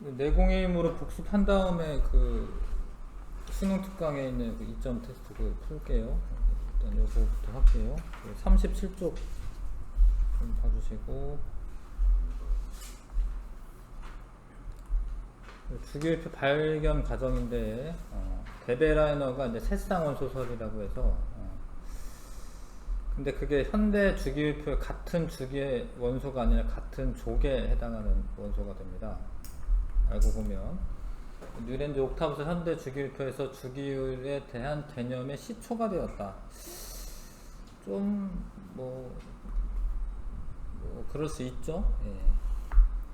내공임으로 복습한 다음에 그 수능 특강에 있는 그 2점 테스트 그 풀게요. 일단 요거부터 할게요. 37쪽 좀 봐주시고, 주기율표 발견 과정인데, 데베라이너가 이제 새쌍원 소설이라고 해서, 근데 그게 현대 주기율표의 같은 주기의 원소가 아니라 같은 족에 해당하는 원소가 됩니다. 알고 보면 뉴렌즈 옥타브스 현대 주기율표에서 주기율에 대한 개념의 시초가 되었다. 좀 그럴 수 있죠. 예.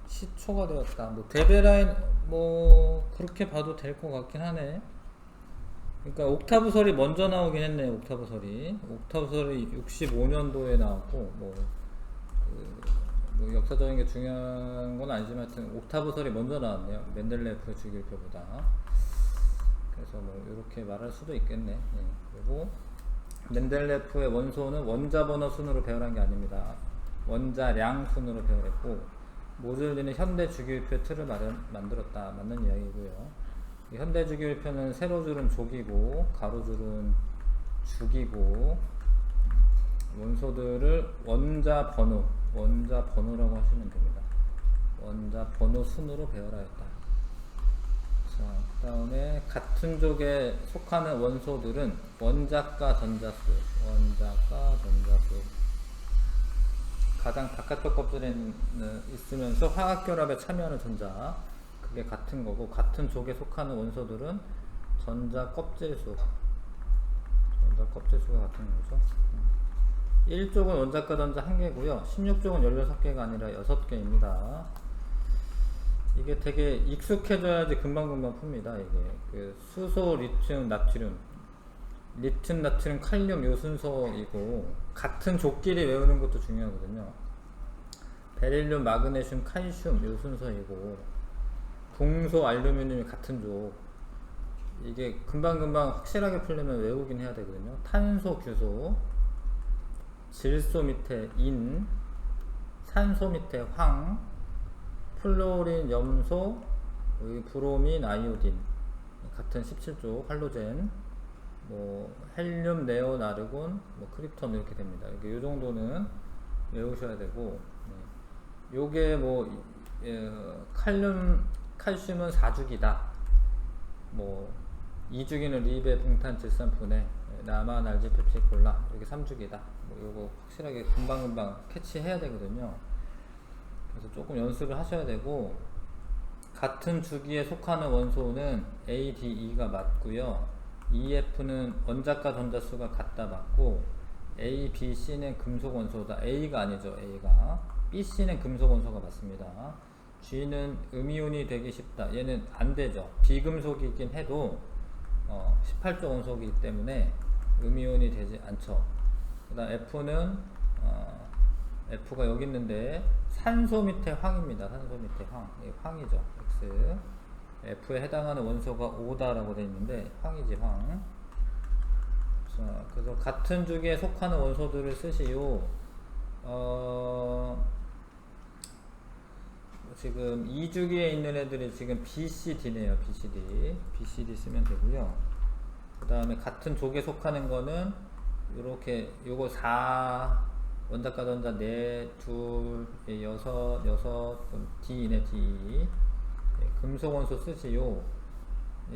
시초가 되었다. 뭐 데베라인 뭐 그렇게 봐도 될 것 같긴 하네. 그러니까 옥타브설이 먼저 나오긴 했네. 옥타브설이 65년도에 나왔고 뭐 역사적인 게 중요한 건 아니지만 하여튼 옥타브설이 먼저 나왔네요. 멘델레프의 주기율표보다. 그래서 뭐 이렇게 말할 수도 있겠네. 예. 그리고 멘델레프의 원소는 원자 번호 순으로 배열한 게 아닙니다. 원자량 순으로 배열했고, 모즐리는 현대 주기율표 틀을 만들었다. 맞는 이야기고요. 현대 주기율표는 세로줄은 족이고 가로줄은 주기고, 원소들을 원자 번호라고 하시면 됩니다. 원자 번호 순으로 배열하였다. 자, 그 다음에 같은 족에 속하는 원소들은 원자과 전자수, 가장 바깥쪽 껍질에 있으면서 화학결합에 참여하는 전자, 그게 같은 거고, 같은 족에 속하는 원소들은 전자 껍질수가 같은 거죠. 1족은 원자과 전자 1개고요 16족은 16개가 아니라 6개입니다. 이게 되게 익숙해져야지 금방금방 풉니다. 이게 그 수소, 리튬, 나트륨, 칼륨 요 순서이고, 같은 족끼리 외우는 것도 중요하거든요. 베릴륨, 마그네슘, 칼슘 요 순서이고, 동소, 알루미늄이 같은 족. 이게 금방금방 확실하게 풀려면 외우긴 해야 되거든요. 탄소, 규소, 질소 밑에 인, 산소 밑에 황, 플로린, 염소, 여기 브로민, 아이오딘, 같은 17족, 할로젠, 뭐 헬륨, 네온, 아르곤, 뭐 크립톤 이렇게 됩니다. 이 정도는 외우셔야 되고, 요게 뭐 칼슘은 4주기다. 뭐 2주기는 리베, 붕탄, 질산분해, 라마, 날지, 펩시, 콜라, 이렇게 3주기다. 뭐 요거 확실하게 금방금방 캐치해야 되거든요. 그래서 조금 연습을 하셔야 되고, 같은 주기에 속하는 원소는 A, D, E가 맞고요. EF는 원자과 전자수가 같다 맞고, A, B, C는 금속 원소다. A가 아니죠. A가. B, C는 금속 원소가 맞습니다. G는 음이온이 되기 쉽다. 얘는 안 되죠. 비금속이긴 해도 18조 원소이기 때문에 음이온이 되지 않죠. 그 다음 F는 F가 여기 있는데 산소 밑에 황입니다. 산소 밑에 황. 이게 황이죠. X. F에 해당하는 원소가 O다라고 되어 있는데 황이지, 황. 자, 그래서 같은 주기에 속하는 원소들을 쓰시오. 지금 2주기에 있는 애들이 지금 BCD네요. BCD 쓰면 되고요. 그 다음에 같은 족에 속하는 거는 요렇게, 요거 4, 원자과 전자 4, 2, 6, D네, D. 금속 원소 쓰시오.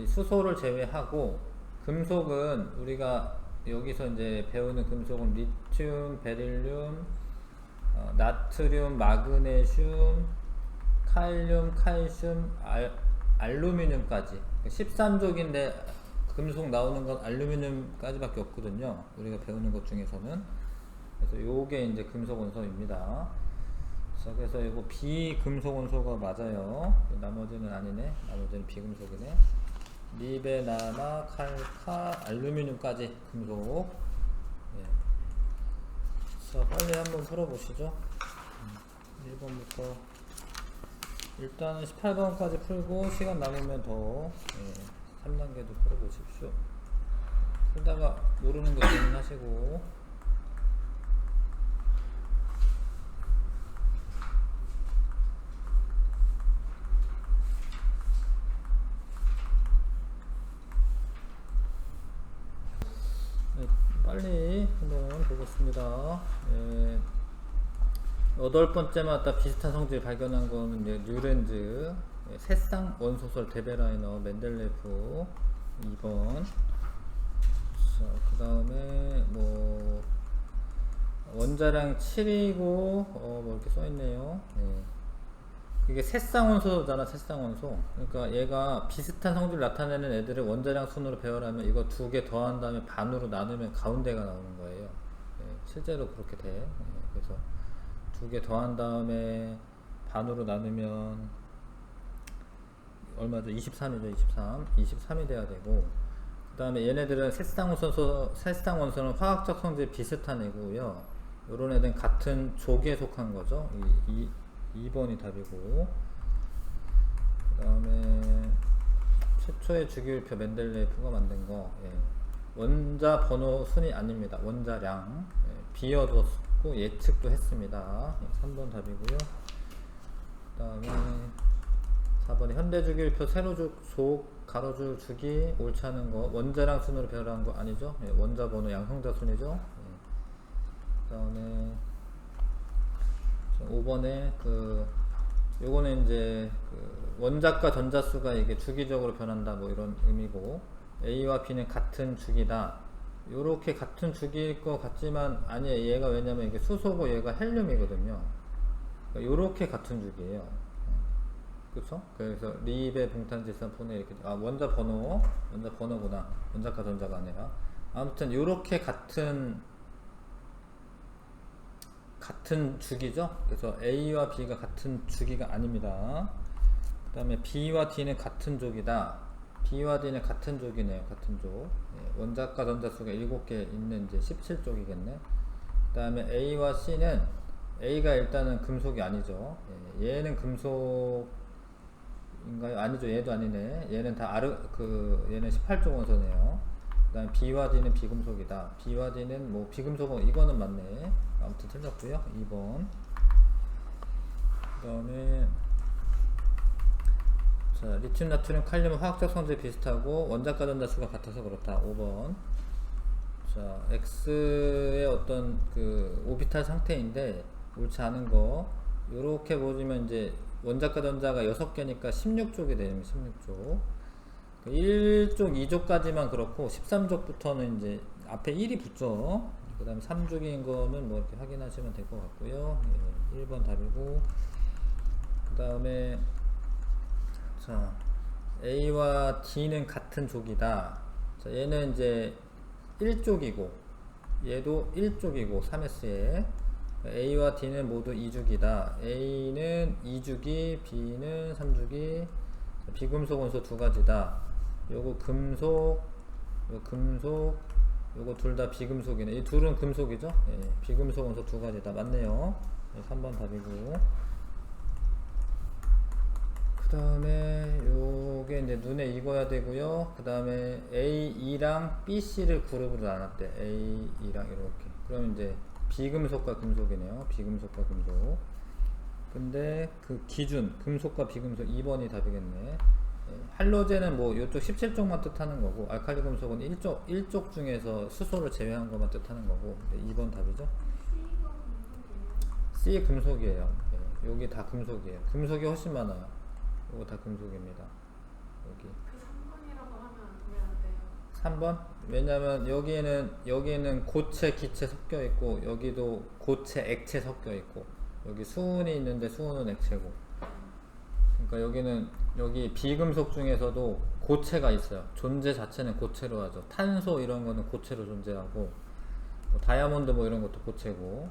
수소를 제외하고, 금속은 우리가 여기서 이제 배우는 금속은 리튬, 베릴륨, 나트륨, 마그네슘, 칼륨, 칼슘, 알루미늄까지 13족인데 금속 나오는 건 알루미늄까지밖에 없거든요. 우리가 배우는 것 중에서는. 그래서 요게 이제 금속 원소입니다. 그래서 이거 비금속 원소가 맞아요. 나머지는 아니네. 나머지는 비금속이네. 리베, 나마, 칼카, 알루미늄까지 금속. 예. 자, 빨리 한번 풀어보시죠. 1번부터 일단은 18번까지 풀고, 시간 남으면 더 3단계도 풀어보십시오. 풀다가 모르는 거 질문하시고. 그렇습니다. 예, 8번째마다 비슷한 성질 발견한 거는 이제 뉴렌즈, 예, 새쌍 원소설 데베라이너, 멘델레프 2번. 자, 그 다음에 뭐 원자량 7이고 뭐 이렇게 써있네요. 예. 이게 새쌍원소잖아, 새쌍원소. 그러니까 얘가 비슷한 성질을 나타내는 애들을 원자량 순으로 배열하면 이거 두 개 더한 다음에 반으로 나누면 가운데가 나오는 거예요. 예, 실제로 그렇게 돼. 예, 그래서 두 개 더한 다음에 반으로 나누면 얼마죠? 23이죠, 23. 23이 돼야 되고. 그 다음에 얘네들은 새쌍원소는 화학적 성질이 비슷한 애고요. 요런 애들은 같은 조기에 속한 거죠. 2번이 답이고. 그 다음에 최초의 주기율표 멘델레이프가 만든 거. 예. 원자 번호 순이 아닙니다. 원자량. 예. 비워뒀고 예측도 했습니다. 예. 3번 답이고요. 그 다음에 4번에 현대주기율표 세로족 가로줄 주기 옳지 않은 거. 원자량 순으로 배열한 거 아니죠? 예. 원자 번호 양성자 순이죠. 예. 그 다음에 5번에 요거는 이제 원자과 전자수가 이게 주기적으로 변한다 뭐 이런 의미고, A와 B는 같은 주기다. 요렇게 같은 주기일 것 같지만 아니에요. 얘가 왜냐면 이게 수소고 얘가 헬륨이거든요. 그러니까 요렇게 같은 주기예요. 그쵸? 그래서 리베 봉탄질산폰에 이렇게 원자 번호구나. 원자과 전자가 아니라. 아무튼 요렇게 같은 주기죠. 그래서 A와 B가 같은 주기가 아닙니다. 그 다음에 B와 D는 같은 족이다. B와 D는 같은 족이네요. 같은 족. 예, 원자과 전자수가 7개 있는 이제 17족이겠네. 그 다음에 A와 C는 A가 일단은 금속이 아니죠. 예, 얘는 금속인가요? 아니죠. 얘도 아니네. 얘는 다 얘는 18족 원소네요. 그 다음에 B와 D는 비금속이다. B와 D는 뭐 비금속은 이거는 맞네. 아무튼 틀렸고요. 2번. 그 다음에 자, 리튬, 나트륨, 칼륨은 화학적 성질이 비슷하고 원자과 전자수가 같아서 그렇다. 5번. 자, X의 어떤 오비탈 상태인데 옳지 않은 거 요렇게 보시면 이제 원자과 전자가 6개니까 16족이 되는 16족. 1족, 2족까지만 그렇고 13족부터는 이제 앞에 1이 붙죠. 그 다음에 3족인 거는 뭐 이렇게 확인하시면 될 것 같고요. 예, 1번 답이고. 그 다음에 자, A와 D는 같은 족이다. 자, 얘는 이제 1족이고 얘도 1족이고 3S에 A와 D는 모두 2주기다. A는 2주기, B는 3주기. 비금속 원소 두 가지다. 요거 금속, 요 금속, 요거 둘 다 비금속이네. 이 둘은 금속이죠? 예, 비금속 원소 두 가지다. 맞네요. 예, 3번 답이고. 그 다음에 요게 이제 눈에 익어야 되고요. 그 다음에 A, E랑 B, C를 그룹으로 나눴대. A, E랑 이렇게. 그럼 이제 비금속과 금속이네요. 비금속과 금속. 근데 그 기준, 금속과 비금속 2번이 답이겠네. 예, 할로젠은 뭐 이쪽 17쪽만 뜻하는 거고, 알칼리 금속은 1쪽 중에서 수소를 제외한 것만 뜻하는 거고, 2번 답이죠. C 금속이에요. 예, 여기 다 금속이에요. 금속이 훨씬 많아요. 이거 다 금속입니다. 여기. 그 3번이라고 하면 왜 안 돼요? 3번? 왜냐면 여기에는 고체, 기체 섞여 있고, 여기도 고체, 액체 섞여 있고, 여기 수은이 있는데 수은은 액체고. 그러니까 여기 비금속 중에서도 고체가 있어요. 존재 자체는 고체로 하죠. 탄소 이런 거는 고체로 존재하고, 뭐 다이아몬드 뭐 이런 것도 고체고,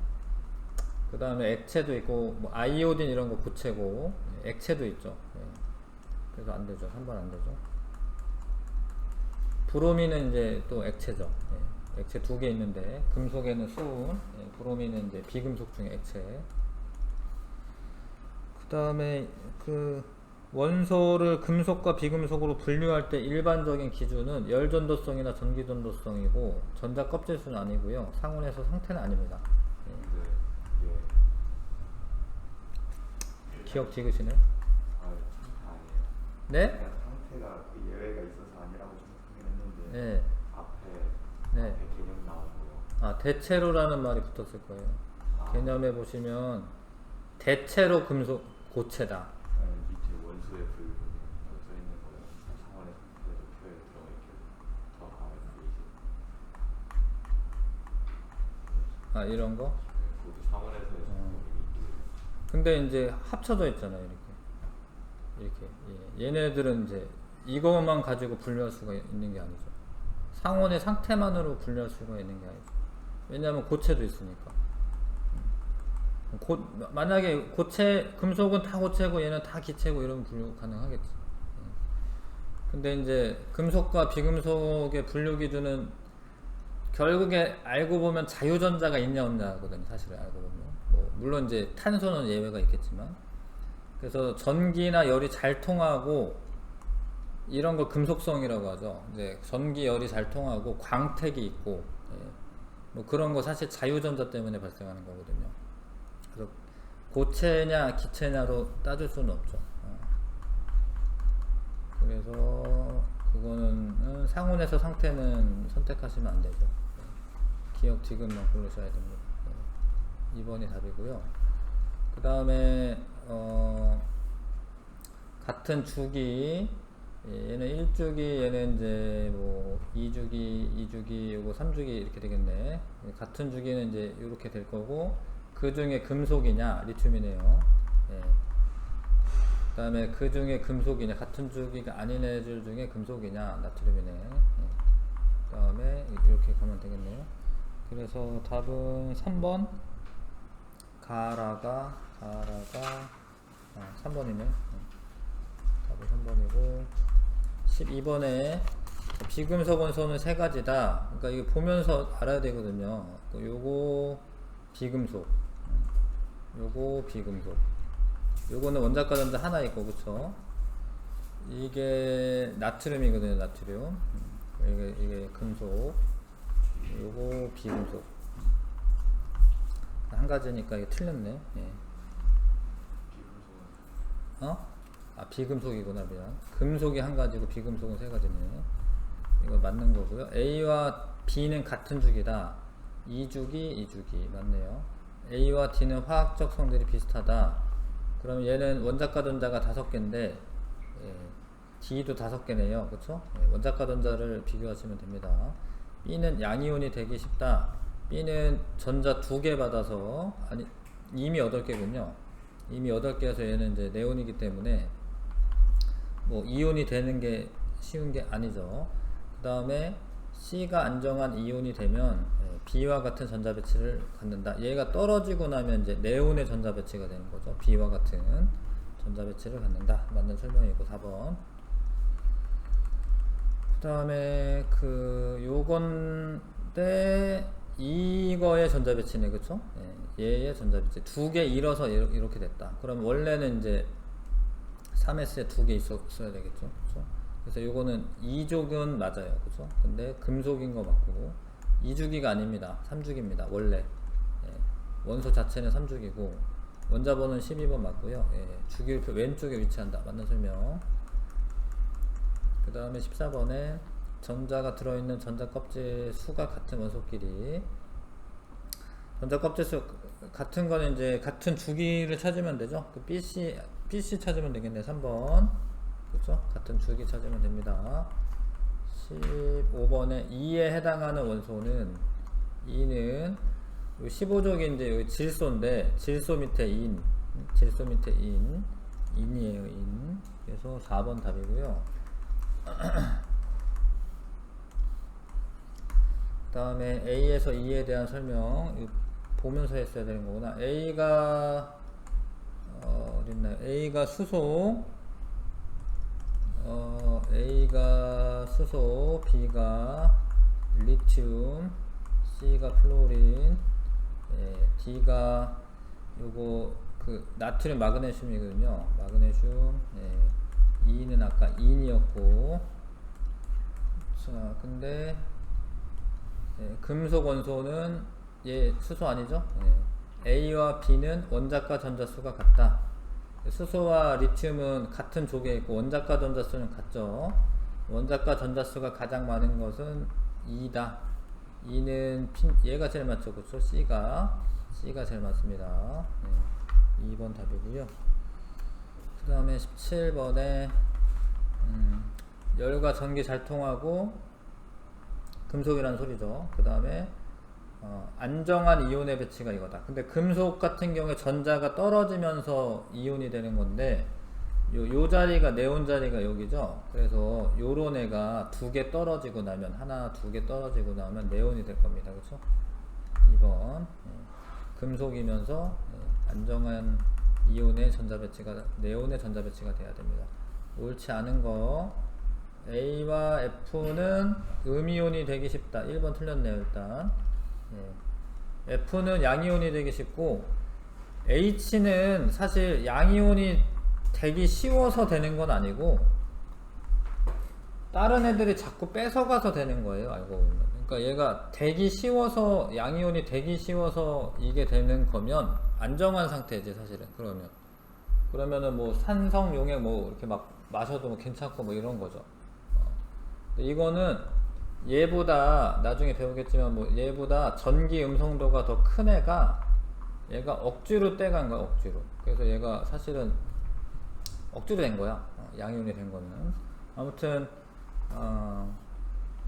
그 다음에 액체도 있고, 뭐 아이오딘 이런 거 고체고, 액체도 있죠. 예. 그래서 안 되죠. 3번 안 되죠. 브로민은 이제 또 액체죠. 예. 액체 2개 있는데, 금속에는 수은, 예. 브로민은 이제 비금속 중에 액체. 그 다음에 원소를 금속과 비금속으로 분류할 때 일반적인 기준은 열전도성이나 전기전도성이고 전자 껍질수는 아니고요. 상온에서 상태는 아닙니다. 예. 기억 지으시네? 상태 아니에요. 네? 상태가 예외가 있어서 아니라고 좀 생각했는데 네. 앞에 개념 나오고요. 아, 대체로라는 말이 붙었을 거예요. 개념에 보시면 대체로 금속 고체다. 아니, 밑에 원소의 불분이 써 있는 거예요. 상원의 상태에도 표에 들어가 있게 더 가만히 있게. 아 이런 거? 그것도 상원에서의 상원이 있게. 근데 이제 합쳐져 있잖아요. 이렇게 예. 얘네들은 이제 이것만 가지고 분류할 수가 있는 게 아니죠. 상온의 상태만으로 분류할 수가 있는 게 아니죠. 왜냐하면 고체도 있으니까. 만약에 금속은 다 고체고 얘는 다 기체고 이러면 분류 가능하겠지. 근데 이제 금속과 비금속의 분류 기준은 결국에 알고 보면 자유전자가 있냐 없냐거든요. 사실 알고 보면. 물론 이제 탄소는 예외가 있겠지만. 그래서 전기나 열이 잘 통하고 이런 걸 금속성이라고 하죠. 이제 전기 열이 잘 통하고 광택이 있고 뭐 그런 거 사실 자유전자 때문에 발생하는 거거든요. 그래서 고체냐 기체냐로 따질 수는 없죠. 그래서 그거는 상온에서 상태는 선택하시면 안 되죠. 기억 지금만 고르셔야 됩니다. 2번이 답이고요. 그 다음에 같은 주기 얘는 1주기 얘는 이제 뭐 2주기 2주기 요거 3주기 이렇게 되겠네. 같은 주기는 이제 이렇게 될 거고 그 중에 금속이냐 리튬이네요. 예. 그 다음에 그 중에 금속이냐 같은 주기가 아닌 애들 중에 금속이냐 나트륨이네. 예. 그 다음에 이렇게 가면 되겠네요. 그래서 답은 3번 가라가 3번이네. 답은 3번이고 12번에 비금속 원소는 세 가지다. 그러니까 이거 보면서 알아야 되거든요. 요거 비금속, 요거 비금속, 요거는 원자과 전자 하나 있고 그쵸? 이게 나트륨이거든요. 나트륨. 이게 금속, 요거 비금속. 한 가지니까 이게 틀렸네. 예. 비금속이구나 미안. 금속이 한 가지고 비금속은 세 가지네. 이거 맞는 거고요. A와 B는 같은 주기다. 2주기 2주기 맞네요. A와 D는 화학적 성질이 비슷하다. 그러면 얘는 원자과 전자가 5개인데 예, D도 5개네요. 그쵸? 예, 원자과 전자를 비교하시면 됩니다. B는 양이온이 되기 쉽다. B는 전자 2개 받아서 이미 8개군요. 이미 8개여서 얘는 이제 네온이기 때문에 뭐 이온이 되는 게 쉬운 게 아니죠. 그 다음에 C가 안정한 이온이 되면 B와 같은 전자 배치를 갖는다. 얘가 떨어지고 나면 이제 네온의 전자 배치가 되는 거죠. B와 같은 전자 배치를 갖는다. 맞는 설명이고 4번. 그 다음에 요건데 이거의 전자 배치네, 그쵸? 얘의 전자 배치 2개 잃어서 이렇게 됐다. 그럼 원래는 이제 3S에 2개 있어야 되겠죠, 그쵸? 그래서 요거는 2족은 맞아요, 그쵸? 근데 금속인 거 맞고 2주기가 아닙니다. 3주기입니다, 원래. 원소 자체는 3주기고 원자번호는 12번 맞고요. 주기율표 왼쪽에 위치한다. 맞는 설명. 그 다음에 14번에 전자가 들어있는 전자 껍질 수가 같은 원소끼리 전자 껍질 수 같은 거는 이제 같은 주기를 찾으면 되죠. 그 BC 찾으면 되겠네. 3번 그렇죠? 같은 주기 찾으면 됩니다. 15번에 2에 해당하는 원소는 2는 15족이 이제 여기 질소인데 질소 밑에 인 인이에요. 인. 그래서 4번 답이고요. 그 다음에 A에서 E에 대한 설명 보면서 했어야 되는 거구나. A가 어딨나요? A가 수소, A가 수소, B가 리튬, C가 플로린, D가 요거 나트륨 마그네슘이거든요. 마그네슘. E는 아까 인이었고, 자 근데 금속 원소는 얘 수소 아니죠? A와 B는 원자과 전자수가 같다. 수소와 리튬은 같은 족에 있고 원자과 전자수는 같죠. 원자과 전자수가 가장 많은 것은 2다. E는 얘가 제일 맞죠, 그쵸? C가 제일 맞습니다. 네, 2번 답이고요. 그 다음에 17번에 열과 전기 잘 통하고 금속이라는 소리죠. 그 다음에 안정한 이온의 배치가 이거다. 근데 금속 같은 경우에 전자가 떨어지면서 이온이 되는 건데 요 자리가 네온 자리가 여기죠. 그래서 요런 애가 두 개 떨어지고 나면 하나 두 개 떨어지고 나면 네온이 될 겁니다. 그렇죠? 2번 금속이면서 안정한 이온의 전자 배치가 네온의 전자 배치가 돼야 됩니다. 옳지 않은 거 A와 F는 음이온이 되기 쉽다. 1번 틀렸네요. 일단 F는 양이온이 되기 쉽고 H는 사실 양이온이 되기 쉬워서 되는 건 아니고 다른 애들이 자꾸 뺏어가서 되는 거예요. 알고 보면. 그러니까 얘가 되기 쉬워서 양이온이 되기 쉬워서 이게 되는 거면 안정한 상태지 사실은. 그러면은 뭐 산성 용액 뭐 이렇게 막 마셔도 뭐 괜찮고 뭐 이런 거죠. 이거는 얘보다 나중에 배우겠지만 뭐 얘보다 전기 음성도가 더 큰 애가 얘가 억지로 떼간 거야. 억지로. 그래서 얘가 사실은 억지로 된 거야. 양이온이 된 거는. 아무튼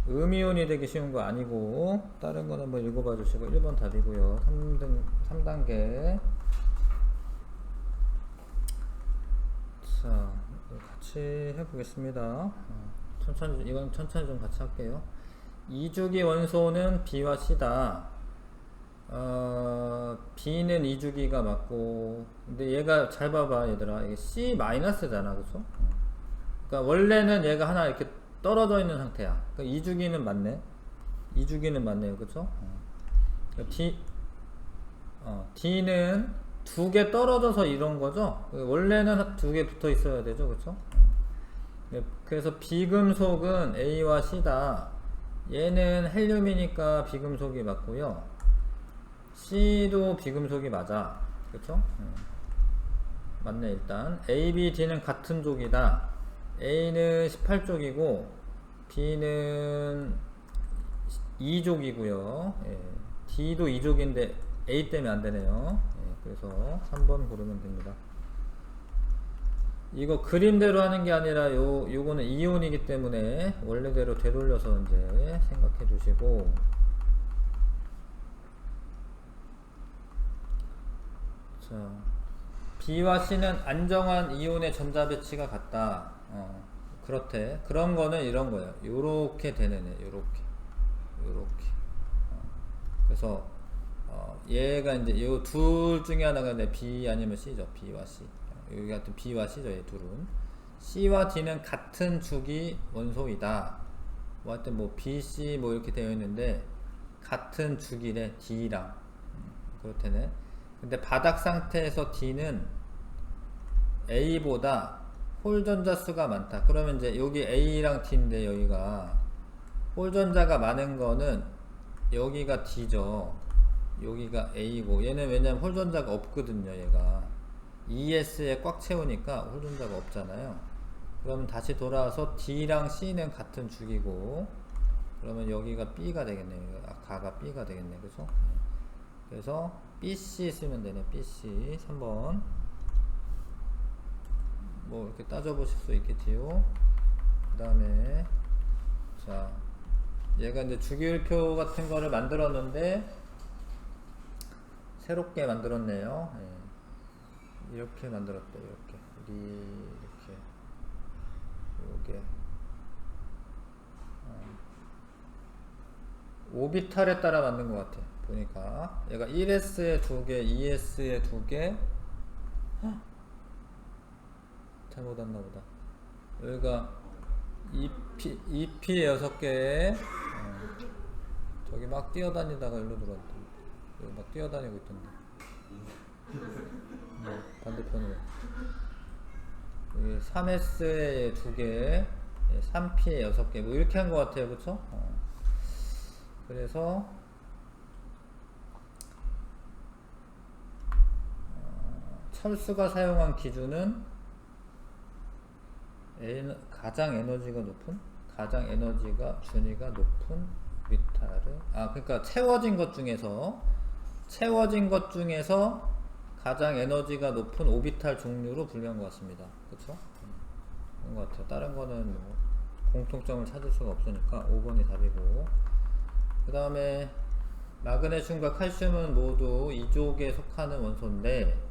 음이온이 되기 쉬운 거 아니고 다른 거는 한번 읽어봐 주시고 1번 답이고요. 3단계. 자, 같이 해보겠습니다. 이건 천천히 좀 같이 할게요. 이주기 원소는 B와 C다. B는 2주기가 맞고, 근데 얘가 잘 봐봐 얘들아, 이게 C-잖아, 그쵸? 그러니까 원래는 얘가 하나 이렇게 떨어져 있는 상태야. 그러니까 2주기는 맞네. 2주기는 맞네요, 그쵸? D는 두 개 떨어져서 이런 거죠. 원래는 두 개 붙어 있어야 되죠, 그쵸? 그래서 비금속은 A와 C다. 얘는 헬륨이니까 비금속이 맞고요. C도 비금속이 맞아. 그쵸? 맞네. 일단 A, B, D는 같은 쪽이다. A는 18쪽이고 B는 2쪽이고요. D도 2쪽인데 A 때문에 안되네요. 그래서 3번 고르면 됩니다. 이거 그림대로 하는 게 아니라 요거는 이온이기 때문에 원래대로 되돌려서 이제 생각해 주시고, 자, B와 C는 안정한 이온의 전자 배치가 같다. 그렇대. 그런 거는 이런 거예요. 요렇게 되는 애, 요렇게. 그래서 얘가 이제 요 둘 중에 하나가 이제 B 아니면 C죠. B와 C. 여기 같은 B와 C죠. 얘 둘은. C와 D는 같은 주기 원소이다. 뭐 하여튼 뭐 B, C 뭐 이렇게 되어 있는데 같은 주기래. D랑. 그렇대네. 근데 바닥 상태에서 D는 A보다 홀전자 수가 많다. 그러면 이제 여기 A랑 D인데 여기가 홀전자가 많은 거는 여기가 D죠. 여기가 A고, 얘는 왜냐면 홀전자가 없거든요. 얘가 ES에 꽉 채우니까 홀전자가 없잖아요. 그러면 다시 돌아와서 D랑 C는 같은 주기고, 그러면 여기가 B가 되겠네요. 가가 B가 되겠네. 그죠? 그래서 BC 쓰면 되네. BC 3번 뭐 이렇게 따져보실 수 있겠지요. 그 다음에 자, 얘가 이제 주기율표 같은 거를 만들었는데 새롭게 만들었네요. 이렇게 만들었대. 이렇게 요게 오비탈에 따라 만든 것 같아. 보니까 얘가 1S에 2개, 2S에 2개. 잘못 왔나 보다. 여기가 EP에 6개. 저기 막 뛰어다니다가 일로 들어왔다. 여기 막 뛰어다니고 있던데. 반대편으로. 여기 3S에 2개, 3P에 6개. 뭐 이렇게 한 것 같아요. 그쵸? 그래서 철수가 사용한 기준은 가장 에너지가 높은, 가장 에너지가 준위가 높은 오비탈을 그러니까 채워진 것 중에서 가장 에너지가 높은 오비탈 종류로 분류한 것 같습니다. 그렇죠? 그런 것 같아요. 다른 거는 뭐 공통점을 찾을 수가 없으니까 5번이 답이고, 그 다음에 마그네슘과 칼슘은 모두 이족에 속하는 원소인데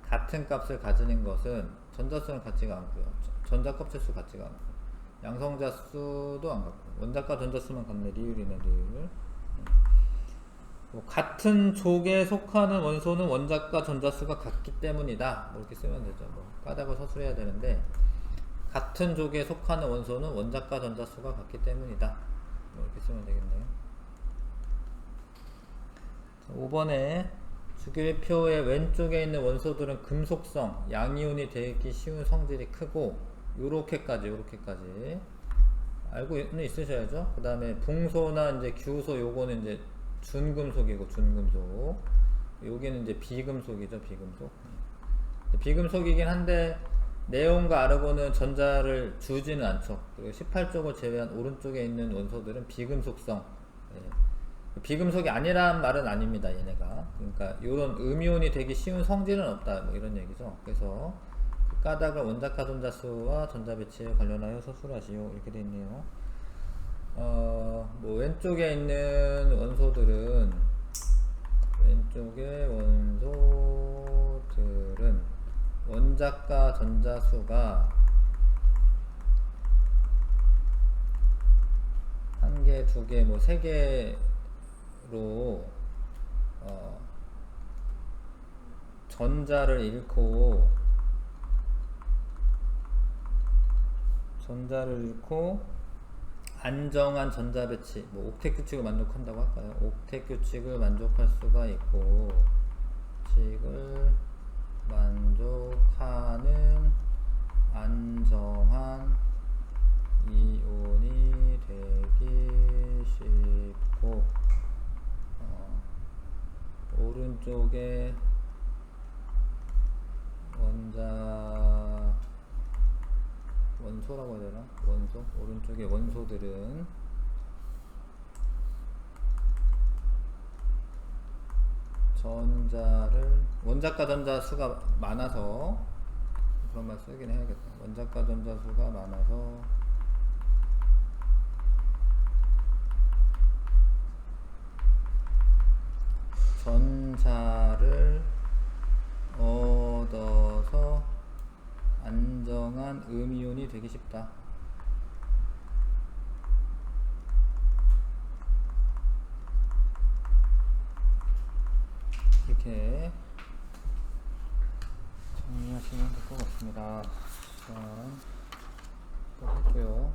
같은 값을 가지는 것은 전자수는 같지가 않고요. 전자 껍질수 같지가 않고, 양성자수도 안 같고, 원자과 전자수만 같네. 리을이네, 리을. 뭐 같은 족에 속하는 원소는 원자과 전자수가 같기 때문이다. 뭐 이렇게 쓰면 되죠. 뭐 까닭을 서술해야 되는데, 같은 족에 속하는 원소는 원자과 전자수가 같기 때문이다. 뭐 이렇게 쓰면 되겠네요. 5번에 주기율표의 왼쪽에 있는 원소들은 금속성, 양이온이 되기 쉬운 성질이 크고, 요렇게까지 알고는 있으셔야죠. 그 다음에 붕소나 이제 규소, 요거는 이제 준금속이고, 준금속. 여기는 이제 비금속이죠, 비금속. 비금속이긴 한데 네온과 아르곤은 전자를 주지는 않죠. 그리고 18쪽을 제외한 오른쪽에 있는 원소들은 비금속성. 비금속이 아니란 말은 아닙니다, 얘네가. 그러니까 이런 음이온이 되기 쉬운 성질은 없다, 뭐 이런 얘기죠. 그래서 그 까닭을 원자과 전자수와 전자 배치에 관련하여 서술하시오, 이렇게 되어 있네요. 뭐 왼쪽에 있는 원소들은 원자과 전자수가 1개, 2개, 뭐 3개로 전자를 잃고 안정한 전자 배치, 뭐 옥텟 규칙을 만족한다고 할까요? 옥텟 규칙을 만족할 수가 있고, 규칙을 만족하는 안정한 이온이 되기 쉽고, 오른쪽에 원소라고 해야 되나? 오른쪽에 원소들은 원자과 전자수가 많아서, 그런 말 쓰긴 해야겠다. 원자과 전자수가 많아서 전자를 얻어서 안정한 음이온이 되기 쉽다. 이렇게 정리하시면 될 것 같습니다. 자, 또 할게요.